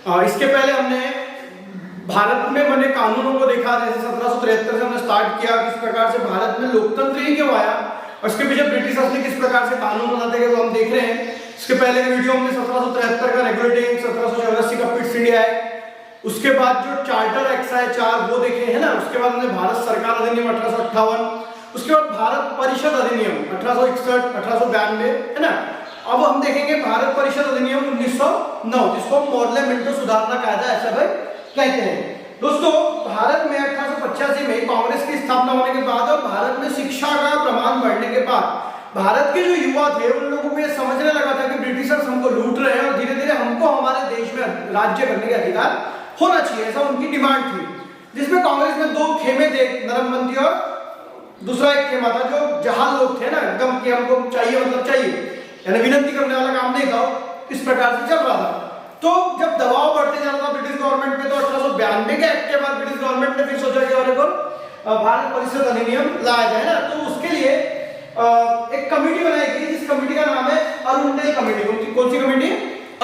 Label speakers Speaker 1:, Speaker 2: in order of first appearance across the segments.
Speaker 1: इसके पहले हमने भारत में बने कानूनों को देखा, जैसे 1773 से हमने स्टार्ट किया, किस प्रकार से भारत में लोकतंत्र ही क्यों आया और इसके पीछे ब्रिटिशर्स ने किस प्रकार से कानून बनाते गए वो हम देख रहे हैं। इसके पहले के वीडियो हमने 1773 का रेगुलेटिंग, 1784 का पिट्स इंडिया एक्ट, उसके बाद जो चार्टर एक्ट है 4 वो देखे है ना। उसके बाद हमने भारत सरकार अधिनियम 1858, उसके बाद भारत परिषद अधिनियम 1861, 1892 है ना। अब हम देखेंगे भारत परिषद अधिनियम 1909, जिसको मॉडल मिंटो सुधारना कायदा ऐसा भाई कहते हैं। दोस्तों भारत में 1885 में कांग्रेस की स्थापना होने के बाद और भारत में शिक्षा का प्रमाण बढ़ने के बाद भारत के जो युवा थे उन लोगों को ये समझने लगा था कि ब्रिटिशर्स हमको लूट रहे हैं और धीरे धीरे हमको हमारे देश में राज्य करने का अधिकार होना चाहिए, ऐसा उनकी डिमांड थी। जिसमें कांग्रेस में 2 खेमे थे, नरमपंथी और दूसरा एक खेमा था जो जहाल लोग थे ना, एकदम कि हमको चाहिए मतलब चाहिए, यानी विनती करने वाला काम नहीं था, इस प्रकार से चल रहा था। तो जब दबाव बढ़ते जा रहा था ब्रिटिश गवर्नमेंट पे, तो 1892 के एक्ट के बाद ब्रिटिश गवर्नमेंट ने फिर सोचा कि और भारत परिषद अधिनियम लाया जाए ना। तो उसके लिए एक कमेटी बनाई गई, जिस कमेटी का नाम है अरुंडेल कमेटी। कौन सी कमेटी?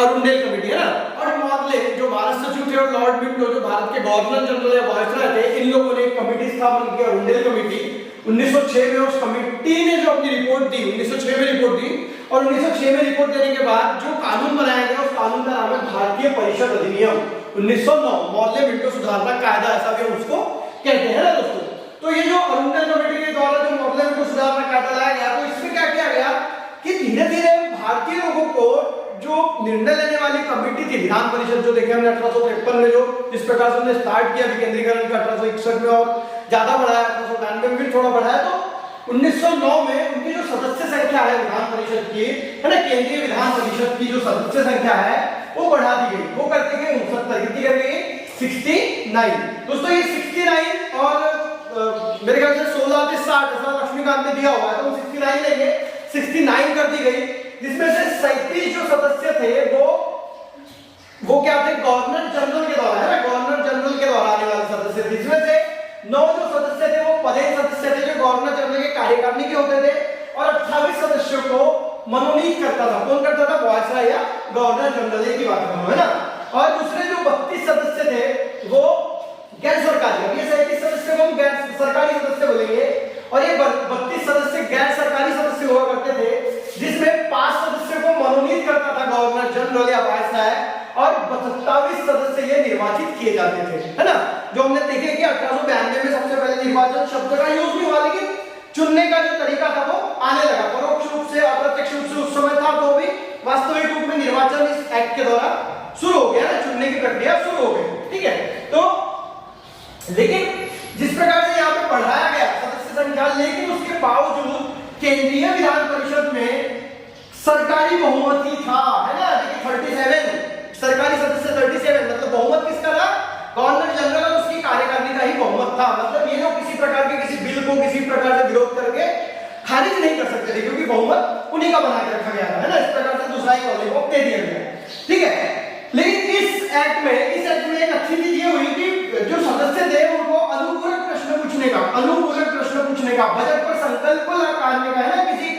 Speaker 1: अरुंडेल कमेटी है ना। और मॉडले जो भारत सचिव थे और लॉर्ड मिंटो जो भारत के गवर्नर जनरल या वायसराय थे, इन लोगों ने एक कमेटी स्थापन की, अरुंडेल कमेटी। 1906 में उस कमेटी ने जो अपनी रिपोर्ट दी, 1906 में रिपोर्ट दी, और 1906 में रिपोर्ट देने के बाद जो कानून बनाया गया उस कानून का नाम है भारतीय परिषद अधिनियम 1909, मॉडल मिंटो सुधारना कायदा ऐसा भी उसको कहते हैं ना दोस्तों। तो ये जो अरुंडेल कमेटी के द्वारा जो मॉडल मिंटो सुधारना कायदा लाया गया, तो इसमें क्या किया गया कि धीरे धीरे भारतीय लोगों को जो निर्णय लेने वाली कमेटी थी विधान परिषद, जो देखे हमने 1853 में जो जिस प्रकार से हमने स्टार्ट किया विकेंद्रीकरण का 1861 में और ज्यादा बढ़ाया, 1892 में भी थोड़ा बढ़ाया, तो 1909 में उनकी जो सदस्य संख्या है विधान परिषद की है ना, केंद्रीय विधान परिषद की जो सदस्य संख्या है वो बढ़ा दी गई। वो करते गए 69, कितनी कर गई? 69। दोस्तों ये 69 और मेरे ख्याल से 16 से 60 ऐसा लक्ष्मीकांत ने दिया हुआ है, तो 69 लेंगे, 69 कर दी गई। जिसमें से 37 जो सदस्य थे वो क्या थे? गवर्नर जनरल के द्वारा, है ना, गवर्नर जनरल के द्वारा आने वाले सदस्य थे। जिसमें से 9 जो सदस्य थे वो पदेन सदस्य थे जो गवर्नर जनरल के कार्यकारिणी के होते थे, और 28 सदस्यों को मनोनीत करता था। कौन करता था? वायसराय या गवर्नर जनरल की बात करो, है ना। और दूसरे जो 32 सदस्य थे वो गैर सरकारी, अब ये 37 सदस्य को हम गैर सरकारी सदस्य बोलेंगे, और ये 32 सदस्य गैर सरकारी सदस्य हुआ करते थे, जिसमें 5 सदस्यों को मनोनीत करता था गवर्नर जनरल या वायसराय, और 27 सदस्य ये निर्वाचित किए जाते थे, है ना। जो हमने देखे कि 1892 में सबसे पहले निर्वाचन शब्द का यूज भी हुआ, लेकिन चुनने का जो तरीका था वो आने लगा, परोक्ष रूप से अप्रत्यक्ष रूप से उस समय था, तो भी वास्तविक रूप में निर्वाचन इस एक्ट के द्वारा शुरू हो गया, चुनने की प्रक्रिया शुरू हो गई, ठीक है। तो लेकिन जिस प्रकार से यहाँ पे बढ़ाया गया सदस्य संख्या, लेकिन उसके बावजूद केंद्रीय विधान परिषद में सरकारी बहुमत था, है ना। देखिए 37 सरकारी सदस्य, 37 मतलब बहुमत किसका था? गवर्नर जनरल और उसकी कार्यकारिणी का ही बहुमत था। मतलब ये लोग किसी प्रकार के किसी बिल को किसी प्रकार से विरोध करके खारिज नहीं कर सकते थे, क्योंकि बहुमत उन्हीं का बना के रखा गया था, है ना। इस प्रकार से दूसरा ही लॉलीपॉप दे दिया गया, ठीक है। लेकिन इस एक्ट में एक अच्छी चीज ये हुई कि जो सदस्य थे उनको अनुपूरक प्रश्न पूछने का, बजट पर संकल्प करने का, है ना, किसी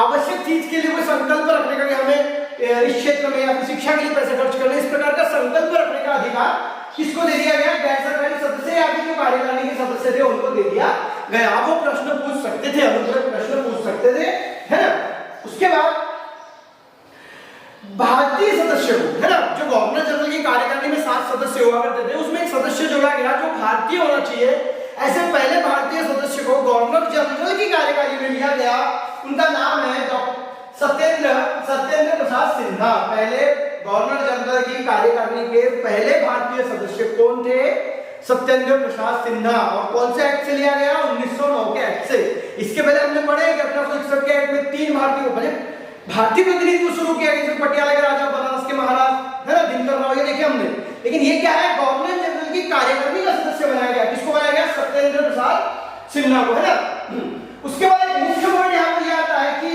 Speaker 1: आवश्यक चीज के लिए कोई संकल्प रखने का कि हमें इस क्षेत्र में या शिक्षा के लिए पैसे खर्च करने, इस प्रकार का संकल्प रखने का अधिकार किसको दे दिया गया? गैर सरकारी सदस्य या जो कार्यकारिणी के सदस्य थे उनको दे दिया गया। आप वो प्रश्न पूछ सकते थे, अनुपूरक प्रश्न पूछ सकते थे, है ना। उसके बाद भारतीय सदस्य को, है ना, जो गवर्नर जनरल की कार्यकारिणी में 7 सदस्य हुआ करते थे, उसमें एक सदस्य जोड़ा गया जो भारतीय होना चाहिए। ऐसे पहले भारतीय सदस्य को गवर्नर जनरल की कार्यकारिणी में लिया गया, उनका नाम है सत्येंद्र प्रसाद सिन्हा। पहले गवर्नर जनरल की कार्यकारिणी के पहले भारतीय सदस्य कौन थे? सत्येंद्र प्रसाद सिन्हा। और कौन से एक्ट से लिया गया? 1909 के एक्ट से। इसके पहले हमने पढ़े कि 1861 के एक्ट में 3 भारतीय प्रतिनिधित्व शुरू किया गया, पटियाला के राजा, बनारस के महाराज, है ना, दिनकर राव, ये देखे हमने। लेकिन ये क्या है? गवर्नर जनरल की कार्यकारिणी का सदस्य बनाया गया। किसको बनाया गया? सत्येंद्र प्रसाद सिन्हा को, है ना। उसके बाद एक मुख्य पॉइंट यहाँ पर आता है कि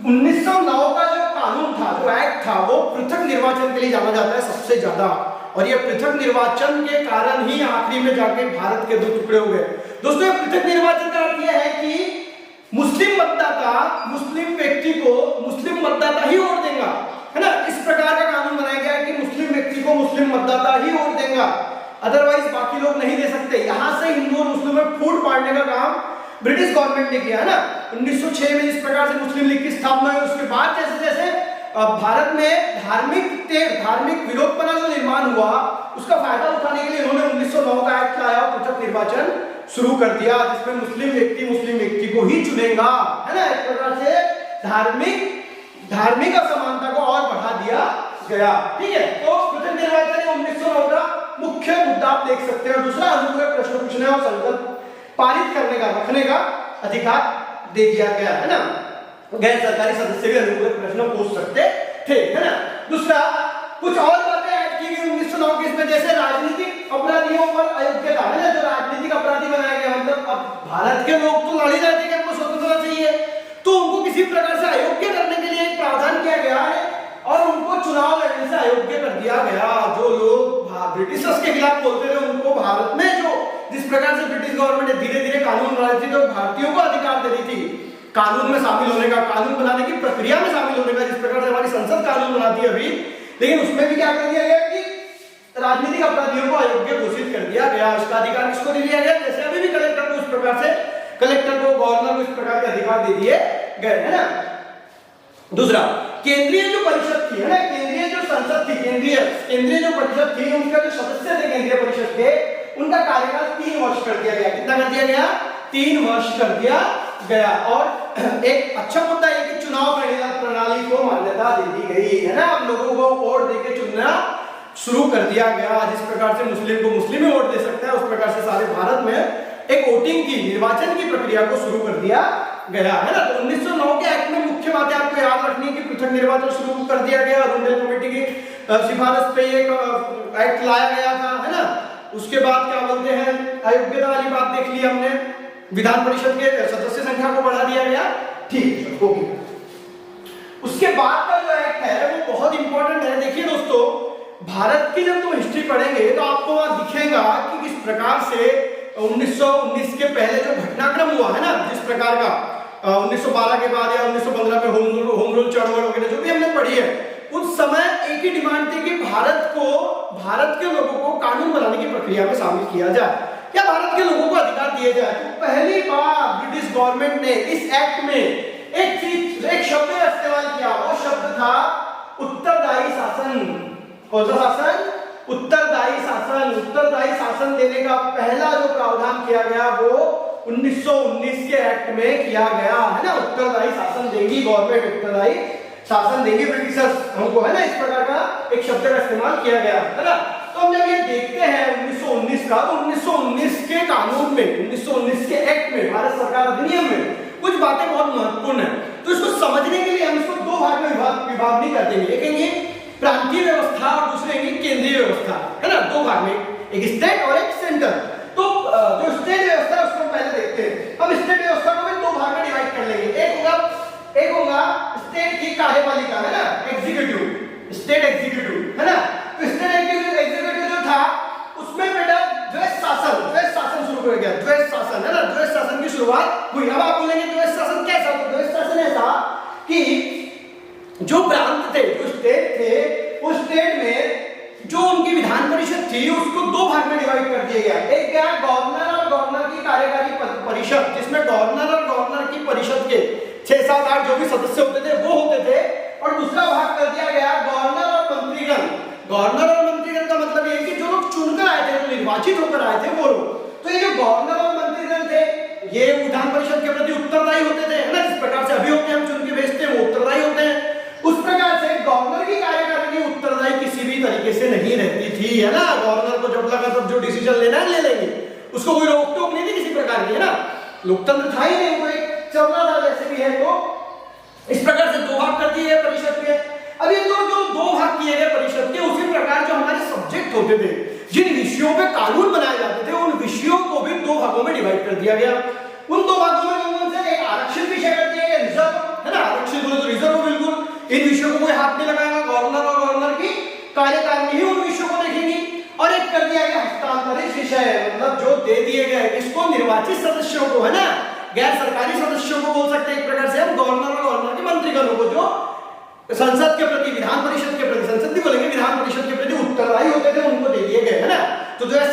Speaker 1: 1909 का जो कानून था, जो एक्ट था, वो पृथक निर्वाचन के लिए जाना जाता है सबसे ज्यादा, और ये पृथक निर्वाचन के कारण ही आखिरी में जाके भारत के 2 टुकड़े हो गए। दोस्तों, पृथक निर्वाचन का अर्थ यह है कि मुस्लिम मतदाता मुस्लिम व्यक्ति को मुस्लिम मतदाता ही वोट देगा, है ना। इस प्रकार का कानून बनाया गया कि मुस्लिम व्यक्ति को मुस्लिम अदरवाइज बाकी लोग नहीं दे सकते। यहां से हिंदू और मुस्लिम में फूट पाड़ने का काम ब्रिटिश गवर्नमेंट ने किया है ना। 1906 में जिस प्रकार से मुस्लिम लीग की स्थापना हुई, उसके बाद जैसे जैसे भारत में धार्मिक विरोधपना जो निर्माण हुआ, उसका फायदा उठाने के लिए इन्होंने 1909 का एक्ट लाया और पृथक निर्वाचन शुरू कर दिया, जिसमें मुस्लिम व्यक्ति को ही चुनेगा, है ना। एक प्रकार से धार्मिक असमानता को और बढ़ा दिया गया, ठीक है। तो पृथक निर्वाचन 1909 का मुख्य मुद्दा आप देख सकते हैं। दूसरा अनुपूरक प्रश्न पूछने और संकल्प पारित करने का, रखने का अधिकार दे दिया गया, है ना। गैर सरकारी सदस्य भी अनुपूरक प्रश्न पूछ सकते थे, है ना। दूसरा, कुछ और बातें ऐड की गई 1909 की इसमें, जैसे राजनीतिक अपराधियों पर अयोग्यता, है ना। जो राजनीतिक अपराधी बनाया गया, मतलब अब भारत के लोग तो लड़ ही रहे थे कि हमको स्वतंत्रता चाहिए, तो उनको किसी प्रकार से अयोग्य करने के लिए एक प्रावधान किया गया है और उनको चुनाव लड़ने से अयोग्य कर दिया गया। जो लोग ब्रिटिशर्स के खिलाफ बोलते थे, उनको भारत में जो जिस प्रकार से ब्रिटिश गवर्नमेंट ने धीरे धीरे कानून बना रही थी, तो भारतीयों को अधिकार दे रही थी कानून में शामिल होने का, कानून बनाने की प्रक्रिया में शामिल होने का, जिस प्रकार से हमारी संसद कानून बनाती है अभी, लेकिन उसमें भी क्या कर दिया गया कि राजनीतिक अपराधियों को अयोग्य घोषित कर दिया गया। उसका अधिकार किसको दे दिया गया, जैसे अभी भी कलेक्टर को उस प्रकार से, कलेक्टर को, गवर्नर को इस प्रकार के अधिकार दे दिए गए, है ना। दूसरा, केंद्रीय जो परिषद थी, है ना, केंद्रीय जो संसद थी, केंद्रीय जो परिषद थी, उनका जो सदस्य थे केंद्रीय परिषद के, उनका कार्यकाल 3 वर्ष कर दिया गया। कितना कर दिया गया? 3 वर्ष कर दिया गया। और एक अच्छा मुद्दा है कि चुनाव प्रणाली को मान्यता दे दी गई, है ना। अब लोगों को वोट देके चुनना शुरू कर दिया गया। जिस प्रकार से मुस्लिम को मुस्लिम ही वोट दे सकता है, उस प्रकार से सारे भारत में एक वोटिंग की, निर्वाचन की प्रक्रिया को शुरू कर दिया गया, है ना। तो 1909 के एक्ट में मुख्य बातें आपको याद रखनी है कि पृथक निर्वाचन शुरू कर दिया गया, रुंडेल कमेटी की सिफारिश पे एक एक्ट लाया गया था, है ना। उसके बाद क्या बोलते हैं, अयोग्यता वाली बात देख ली हमने, विधान परिषद के सदस्य संख्या को बढ़ा दिया गया, ठीक, ओके। उसके बाद का जो एक्ट है वो बहुत इंपॉर्टेंट है। देखिए दोस्तों, भारत की जब तुम हिस्ट्री पढ़ेंगे तो आपको वहां दिखेगा कि किस प्रकार से 1919 के पहले जो घटनाक्रम हुआ है ना, जिस प्रकार का 1912 के बाद या 1915 में होम रूल चळवळ वगैरह जो भी हमने पढ़ी है, उस समय एक ही डिमांड थी कि भारत के लोगों को कानून बनाने की प्रक्रिया में शामिल किया जाए या भारत के लोगों को अधिकार दिए जाए। तो पहली बार ब्रिटिश गवर्नमेंट ने इस एक्ट में एक शब्द इस्तेमाल किया, वो शब्द था उत्तरदायी शासन। कौन सा शासन? उत्तरदायी शासन। उत्तरदायी शासन देने का पहला जो प्रावधान किया गया वो 1919 के एक्ट में किया गया, है ना। उत्तरदायी शासन देगी गवर्नमेंट, उत्तरदायी शासन देगी ब्रिटिशर्स हमको, है ना। इस प्रकार का एक शब्द का इस्तेमाल किया गया, है ना। तो हम जब ये देखते हैं 1919 का, तो 1919 के कानून में, 1919 के एक्ट में, भारत सरकार अधिनियम में कुछ बातें बहुत महत्वपूर्ण है। तो इसको समझने के लिए हम इसको 2 भाग में विभाग नहीं कर देंगे, एक ये प्रांतीय व्यवस्था और दूसरे ये केंद्रीय व्यवस्था, है ना। 2 भाग में, एक स्टेट और एक सेंटर। तो जो स्टेट व्यवस्था है उसको पहले देखते हैं। हम स्टेट व्यवस्था को भी 2 भाग में डिवाइड कर लेंगे। एक होगा स्टेट की कार्यपालिका, है ना, एग्जीक्यूटिव, स्टेट एग्जीक्यूटिव, है ना। तो स्टेट एग्जीक्यूटिव जो था उसमें बेटा द्वैध शासन शुरू हो गया, द्वैध शासन, है ना। द्वैध शासन की शुरुआत हुई। अब आप बोलेंगे द्वैध शासन कैसा? तो द्वैध शासन ऐसा कि जो प्रांत थे, जो स्टेट थे, उस स्टेट में जो उनकी विधान परिषद थी उसको 2 भाग में डिवाइड कर दिया गया। एक क्या, गवर्नर और गवर्नर की कार्यकारी परिषद, जिसमें गवर्नर और गवर्नर की परिषद के 6, 7, 8 जो भी सदस्य होते थे वो होते थे। और दूसरा भाग कर दिया गया गवर्नर और मंत्रीगण। गवर्नर और मंत्रीगण का मतलब ये कि जो लोग चुनकर आए थे, जो निर्वाचित होकर आए थे वो लोग। तो ये जो गवर्नर और मंत्रीगण थे, ये विधान परिषद के प्रति उत्तरदायी होते थे, है ना। जिस प्रकार से अभी होते हैं, हम चुन के भेजते हैं, वो उत्तरदायी होते हैं। उस प्रकार से गवर्नर की कार्यकारिणी उत्तरदायी किसी भी तरीके से नहीं रहती थी, है ना। गवर्नर को जब लगा तब जो डिसीजन लेना है ले लेंगे, उसको कोई रोक टोक नहीं थी किसी प्रकार की, है ना। लोकतंत्र था ही नहीं, वो एक चल रहा था जैसे भी है। तो इस प्रकार से 2 भाग कर दिए गए परिषद के। अब ये जो 2 भाग किए गए परिषद के, उसी प्रकार जो हमारे सब्जेक्ट होते थे, जिन विषयों पे कानून बनाए जाते थे, उन विषयों को भी 2 भागों में डिवाइड कर दिया गया। उन 2 भागों में कौन से? एक आरक्षित विषय कर दिया गया, रिजर्व, है ना। आरक्षित बोले तो रिजर्व, बिल्कुल इन विषयों को कोई हाथ नहीं लगाएगा, गवर्नर और गवर्नर की कार्यकारिणी ही उन विषयों को देखेंगी। और एक कर दिया गया हस्तांतरित विषय, मतलब जो दे दिए गए इसको निर्वाचित सदस्यों को, है ना, गैर सरकारी सदस्यों को बोल सकते हैं एक प्रकार से हम, गवर्नर और गवर्नर के मंत्रीगणों को, जो संसद के प्रति, विधान परिषद के प्रति, संसद भी बोलेंगे, विधान परिषद के प्रति उत्तरदायी होते थे, उनको दे दिए गए, है ना। तो जो है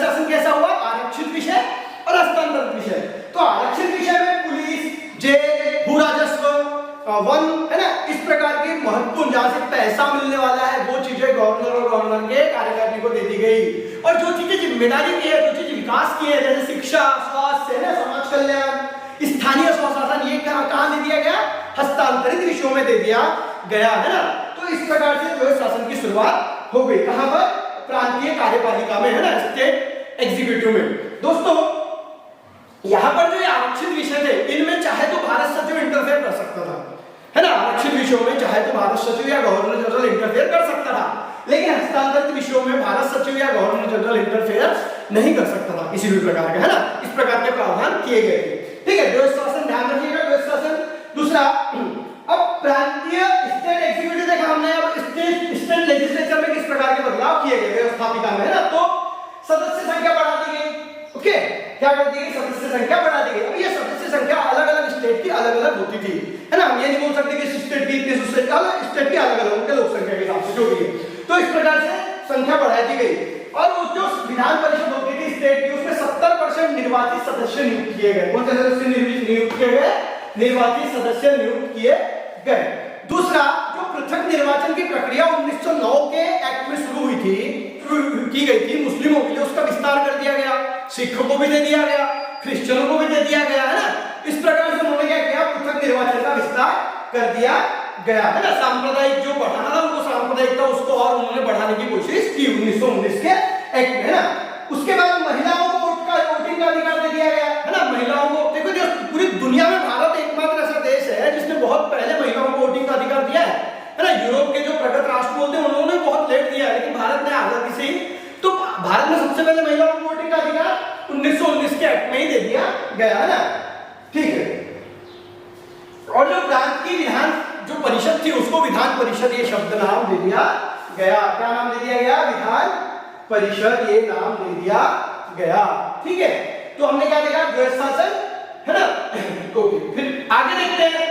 Speaker 1: पैसा मिलने वाला है वो चीजें गवर्नर और गवर्नर के कार्यकारिणी को दे दी गई। और जो चीजें जिम्मेदारी की है, जो चीज विकास की है, जैसे शिक्षा, स्वास्थ्य, है ना, समाज कल्याण, स्थानीय स्वशासन, ये कहाँ दे दिया गया? हस्तांतरित विषयों में दे दिया गया, है ना। तो इस प्रकार से जो है शासन की शुरुआत हो गई। कहां पर? प्रांतीय कार्यपालिका में, है ना, स्टेट एग्जीक्यूटिव में। दोस्तों यहां पर जो आरक्षित विषय थे, इनमें चाहे तो भारत सचिव इंटरफेयर कर सकता था, है ना। आरक्षित विषयों में चाहे तो भारत सचिव या गवर्नर जनरल इंटरफेयर कर सकता था, लेकिन हस्तांतरित विषयों में भारत सचिव या गवर्नर जनरल इंटरफेयर नहीं कर सकता था किसी भी प्रकार का, है ना। इस प्रकार के प्रावधान किए गए थे। ठीक है, द्वैध शासन ध्यान रखिएगा, द्वैध शासन। दूसरा, अब प्रांतीय स्टेट एग्जीक्यूटिव देखा हमने, अब स्टेट लेजिस्लेचर में किस प्रकार के बदलाव किए गए व्यवस्थापिका में, है ना। तो सदस्य संख्या बढ़ा दी गई। ओके, क्या कर दी गई? सदस्य संख्या बढ़ा दी गई। अब ये सदस्य संख्या अलग अलग स्टेट की अलग अलग होती थी, है ना। हम ये नहीं बोल सकते कि इस स्टेट की इतनी, उस स्टेट की अलग अलग, उनके लोक संख्या के हिसाब से जो भी है। तो इस प्रकार से संख्या बढ़ा दी गई। और वो जो विधान परिषद होती थी स्टेट की, उसमें 70% निर्वाचित सदस्य नियुक्त किए गए। कौन से सदस्य नियुक्त किए गए? निर्वाचित सदस्य नियुक्त किए गए। दूसरा, जो पृथक निर्वाचन की प्रक्रिया 1909 के एक्ट में शुरू हुई थी, की गई थी मुस्लिमों के लिए, उसका विस्तार कर दिया गया। सिखों को भी दे दिया गया, क्रिश्चियनों को भी दे दिया गया, है ना। इस प्रकार से उन्होंने क्या किया? पृथक निर्वाचन का विस्तार कर दिया गया, है ना। सांप्रदायिक जो बढ़ाना था उनको, सांप्रदायिक था उसको और उन्होंने बढ़ाने की कोशिश की 1919 के एक्ट में, है ना। उसके बाद महिलाओं को वोटिंग का अधिकार दे दिया गया, है ना। महिलाओं को देखो, जो पूरी दुनिया में भारत एकमात्र ऐसा देश है जिसने बहुत पहले महिलाओं को वोटिंग का अधिकार दिया है ना। यूरोप के जो प्रगत राष्ट्र बोलते हैं उन्होंने बहुत लेट दिया है, लेकिन भारत ने आजादी से ही, तो भारत में सबसे पहले महिलाओं को वोटिंग का अधिकार 1919 के एक्ट में ही दे दिया गया, है ना। ठीक है। और जो प्रांत की विधान जो परिषद थी उसको विधान परिषद ये शब्द नाम दे दिया गया। क्या नाम दे दिया गया? विधान परिषद ये नाम दे दिया गया। ठीक है, तो हमने क्या देखा? द्वैध शासन, है ना। ओके, फिर आगे देखते हैं।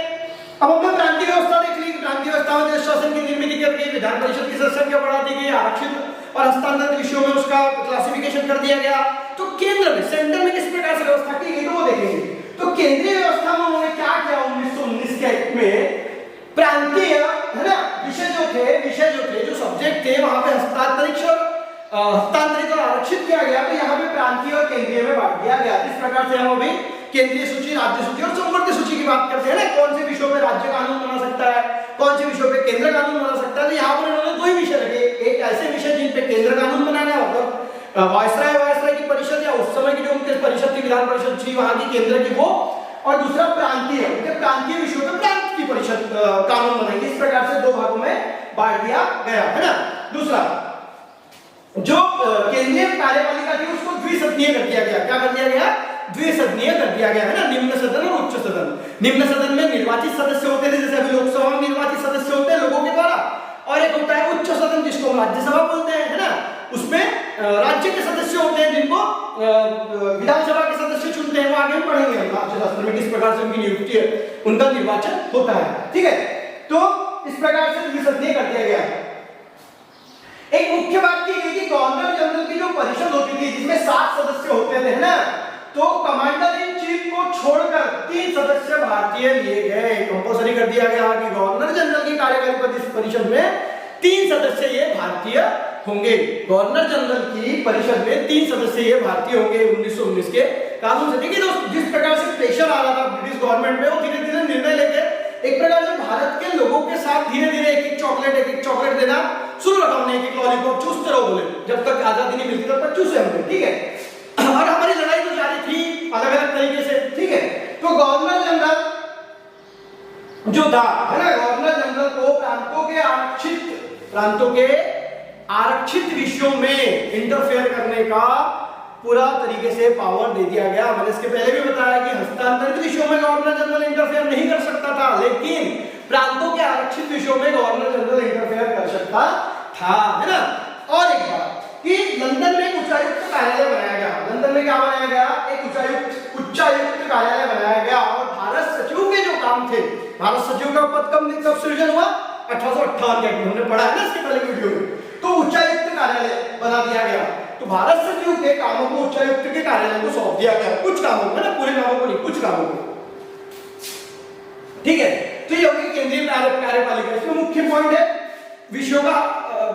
Speaker 1: अब हमने प्रांतीय व्यवस्था देख ली। प्रांतीय व्यवस्था में द्वैध शासन की निर्मित कर दी, विधान परिषद की सदस्य संख्या बढ़ा दी गई, आरक्षित और हस्तांतरित विषयों में उसका क्लासिफिकेशन कर दिया गया। तो केंद्र में, सेंटर में किस प्रकार से व्यवस्था की गई तो वो देखेंगे। तो केंद्रीय व्यवस्था में उन्होंने क्या किया? 1919 के एक्ट में प्रांतीय, है ना, विषय जो थे जो सब्जेक्ट थे वहां पे हस्तांतरित और आरक्षित किया गया। तो यहाँ पे प्रांतीय और केंद्रीय में बांट दिया गया। इस प्रकार से हम अभी केंद्रीय सूची, राज्य सूची और संवर्ती सूची की बात करते हैं ना। कौन से विषयों पे राज्य कानून बना सकता है, कौन से विषयों पे केंद्र कानून बना सकता है। तो यहाँ पर इन्होंने दो ही विषय रखे, एक ऐसे विषय जिन पे केंद्र कानून बनाना है, मतलब वायसराय की परिषद या उस समय की जो उनके परिषद थी, विधान परिषद थी वहां की केंद्र की वो, और दूसरा प्रांतीय, प्रांतीय विषयों पे प्रांत की परिषद कानून बनाएगी। इस प्रकार से दो भागों में बांट दिया गया, है ना। दूसरा, जो केंद्रीय कार्यपालिका थी उसको द्विसदनीय कर दिया गया। क्या कर दिया गया? द्विसदनीय कर दिया गया, है ना। निम्न सदन और उच्च सदन। निम्न सदन में निर्वाचित सदस्य होते थे, जैसे अभी लोकसभा में निर्वाचित सदस्य होते हैं लोगों के द्वारा, और एक होता है उच्च सदन जिसको हम राज्यसभा बोलते हैं, है ना। उसमें राज्य के सदस्य होते हैं जिनको विधानसभा के सदस्य चुनते हैं। वो आगे हम पढ़ेंगे हम राज्यशास्त्र में किस प्रकार से उनकी नियुक्ति है, उनका निर्वाचन होता है। ठीक है, तो इस प्रकार से द्विसदनीय कर दिया गया। एक मुख्य बात की गई कि गवर्नर जनरल की जो परिषद होती थी जिसमें 7 सदस्य होते थे, है ना, तो कमांडर इन चीफ को छोड़कर 3 सदस्य भारतीय लिए गए। कंपल्सरी कर दिया गया कि गवर्नर जनरल की कार्यकारी परिषद में 3 सदस्य ये भारतीय होंगे। गवर्नर जनरल की परिषद में 3 सदस्य ये भारतीय होंगे 1919 के कानून से। देखिए दोस्तों, जिस प्रकार से प्रेशर आ रहा था ब्रिटिश गवर्नमेंट में, वो धीरे धीरे निर्णय लेके एक प्रकार से भारत के लोगों के साथ धीरे धीरे एक एक चॉकलेट देना शुरू रखा उन्हें, एक लॉलीपॉप चूसते रहो बोले, जब तक आजादी नहीं मिलती तब तक चूसे हमने। ठीक है, और हमारी लड़ाई तो जारी थी अलग अलग तरीके से। ठीक है, तो गवर्नर जनरल जो था, है ना, गवर्नर जनरल को प्रांतों के आरक्षित विषयों में इंटरफेयर करने का पूरा तरीके से पावर दे दिया गया। मैंने इसके पहले भी बताया कि हस्तांतरित विषयों में गवर्नर जनरल इंटरफेयर नहीं कर सकता था, लेकिन प्रांतों के आरक्षित विषयों में गवर्नर जनरल इंटरफेयर कर सकता था, है ना। और एक बात कि लंदन में एक उच्चायुक्त कार्यालय बनाया गया। लंदन में क्या बनाया गया? एक उच्चायुक्त कार्यालय बनाया गया। और भारत सचिव के जो काम थे, भारत सचिव का पद कब सृजन हुआ? 1858 के, हमने पढ़ा है ना इसके पहले वीडियो में। तो उच्चायुक्त कार्यालय बना दिया गया। तो भारत सचिव के कामों को उच्चायुक्त के कार्यालय को सौंप दिया गया, कुछ कामों को, ना पूरे कामों को नहीं, कुछ कामों को। ठीक है, तो ये होगी केंद्रीय कार्यपालिका। इसमें मुख्य पॉइंट है विषयों का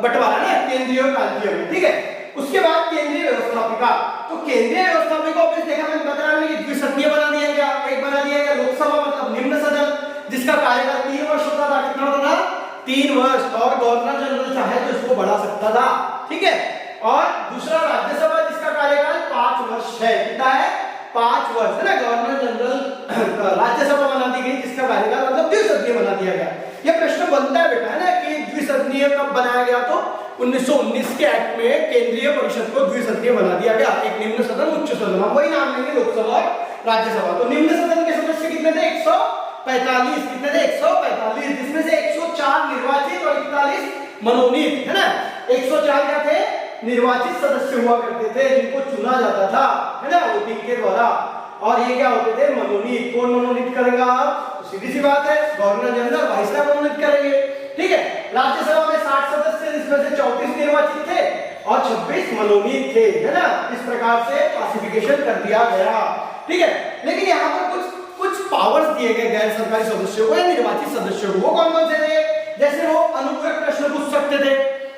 Speaker 1: बंटवारा ना, केंद्रीय और प्रांतीय में, ठीक है। उसके बाद केंद्रीय व्यवस्थापिका, तो केंद्रीय व्यवस्थापिका ऑफिस देखा मैंने बता रहा हूं, द्विसदनीय बना दिया गया, एक बना दिया गया लोकसभा मतलब निम्न सदन, जिसका कार्यकाल 3 वर्ष होता था। कितना होता था? 3 वर्ष, और गवर्नर जनरल चाहे तो इसको बढ़ा सकता था, ठीक है। और दूसरा राज्यसभा, जिसका कार्यकाल 5 वर्ष है, कितना है? 5 वर्ष है ना। गवर्नर जनरल राज्यसभा बना दी गई, जिसका कार्यकाल मतलब द्विसदनीय बना दिया गया। यह प्रश्न बनता है बेटा, है ना, कि द्विसदनीय कब बनाया गया? तो 1919 के एक्ट में केंद्रीय परिषद को द्विसदनीय बना दिया गया, एक निम्न सदन, उच्च सदन। हम वही नाम लेंगे, लोकसभा और राज्यसभा। तो निम्न सदन के सदस्य कितने थे? 145। कितने थे? 145, जिसमें से 104 निर्वाचित और 41 मनोनीत, है ना। 104 क्या थे? निर्वाचित सदस्य हुआ करते थे, जिनको चुना जाता था, है ना, वोटिंग के द्वारा। और ये क्या होते थे? मनोनीत। कौन मनोनीत करेगा? सीधी सी बात है, गवर्नर जनरल, वाइसराय मनोनीत करेंगे, ठीक है। राज्यसभा में 60 सदस्य, जिसमें से 34 निर्वाचित थे और 26 मनोनीत थे, है ना। इस प्रकार से क्लासिफिकेशन कर दिया गया, ठीक है। लेकिन यहाँ पर कुछ पावर्स दिए गए गैर सरकारी सदस्यों को या निर्वाचित सदस्यों को। वो कौन कौन से थे? जैसे वो अनुपूरक प्रश्न पूछ सकते थे,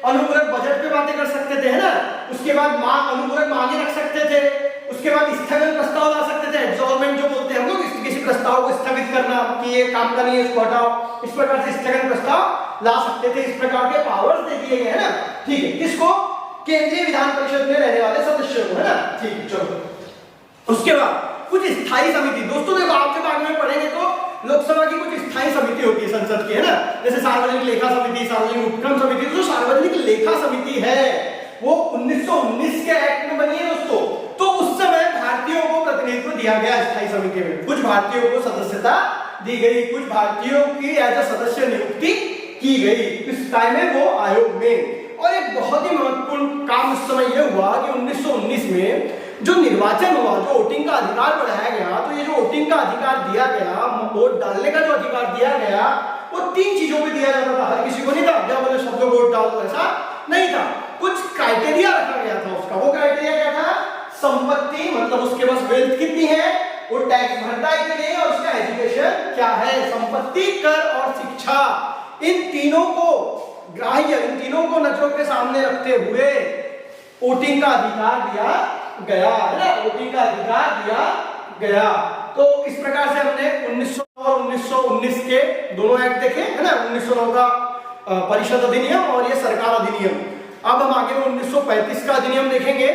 Speaker 1: अनुपूरक बजट पे बातें कर सकते थे, है ना। उसके बाद अनुपूरक मांगे रख सकते थे, उसके बाद स्थगन प्रस्ताव ला सकते थे, एब्सॉर्बमेंट जो बोलते हैं हम लोग, किसी प्रस्ताव को स्थगित करना कि ये काम का नहीं है, इसको हटाओ, इस प्रकार से स्थगन प्रस्ताव ला सकते थे। इस प्रकार के पावर्स दे दिए गए, है ना, ठीक है। किसको? केंद्रीय विधान परिषद में रहने वाले सदस्यों को, है ना, ठीक है। चलो, उसके बाद कुछ स्थायी समिति। दोस्तों देखो, आप जब आगे में पढ़ेंगे तो लोकसभा की कुछ स्थायी समिति होती है संसद की, है ना, जैसे सार्वजनिक लेखा समिति, सार्वजनिक उपक्रम समिति। जो सार्वजनिक लेखा समिति है वो 1919 के एक्ट में बनी है दोस्तों। तो उस समय भारतीयों को प्रतिनिधित्व दिया गया स्थायी समिति में, कुछ भारतीयों को सदस्यता दी गई, कुछ भारतीयों की एज अ सदस्य नियुक्ति की गई इस टाइम में वो आयोग में। और एक बहुत ही महत्वपूर्ण काम उस समय यह हुआ कि 1919 में जो निर्वाचन हुआ, जो वोटिंग का अधिकार बढ़ाया गया, तो ये जो वोटिंग का अधिकार दिया गया, वोट डालने का जो अधिकार दिया गया, वो 3 चीजों पे दिया जाता था। हर किसी को नहीं था, क्या बोले सब लोग वोट डालो, ऐसा नहीं था। कुछ क्राइटेरिया रखा गया था उसका। वो क्राइटेरिया क्या था? संपत्ति, मतलब उसके पास वेल्थ कितनी है, वो टैक्स भरता है कि नहीं, और उसका एजुकेशन क्या है। संपत्ति, कर और शिक्षा, इन तीनों को ग्राह्य, इन तीनों को नजरों के सामने रखते हुए वोटिंग का अधिकार दिया गया, है ना, वोटिंग का अधिकार दिया गया। तो इस प्रकार से हमने 1900 और 1919 के दोनों एक्ट देखे, है ना। 1909 का परिषद अधिनियम और ये सरकार अधिनियम। अब हम आगे में 1935 का अधिनियम देखेंगे।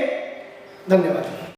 Speaker 1: धन्यवाद।